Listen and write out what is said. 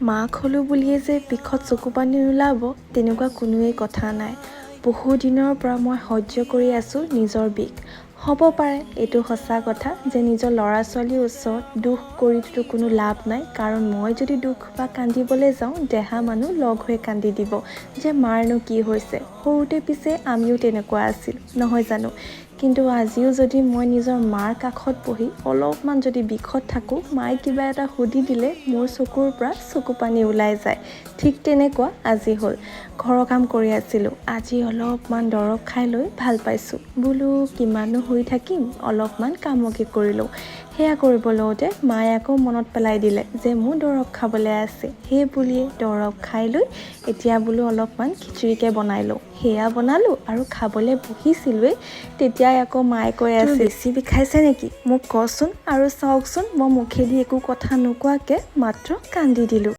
মাক হ'লো বুলিয়ে যে বিষত চকু পানী নোলাব তেনেকুৱা কোনোৱেই কথা নাই। বহু দিনৰ পৰা মই সহ্য কৰি আছোঁ নিজৰ বিষ। হ'ব পাৰে এইটো সঁচা কথা যে নিজৰ ল'ৰা ছোৱালীৰ ওচৰত দুখ কৰিতো কোনো লাভ নাই, কাৰণ মই যদি দুখ বা কান্দিবলৈ যাওঁ দেহা মানুহ লগ হৈ কান্দি দিব যে মাৰনো কি হৈছে। সৰুতে পিছে আমিও তেনেকুৱা আছিল নহয় জানো? কিন্তু আজিও যদি মই নিজৰ মাৰ কাষত বহি অলপমান যদি বিষত থাকোঁ, মায়ে কিবা এটা সুধি দিলে মোৰ চকুৰ পৰা চকু পানী ওলাই যায়। ঠিক তেনেকুৱা আজি হ'ল। ঘৰৰ কাম কৰি আছিলোঁ, আজি অলপমান দৰৱ খাই লৈ ভাল পাইছোঁ। বোলো কিমানো শুই থাকিম, অলপমান কামকে কৰি লওঁ। সেয়া কৰিব লওঁতে মায়ে আকৌ মনত পেলাই দিলে যে মোৰ দৰৱ খাবলৈ আছে। সেই বুলিয়ে দৰৱ খাই লৈ এতিয়া বোলো অলপমান খিচিৰিকে বনাই লওঁ। সেয়া বনালোঁ আৰু খাবলৈ বহিছিলোঁৱেই, তেতিয়াই আকৌ মায়ে কৈ আছে, বেছি বিষাইছে নেকি মোক কচোন আৰু চাওকচোন। মই মুখেদি একো কথা নোকোৱাকৈ মাত্ৰ কান্দি দিলোঁ।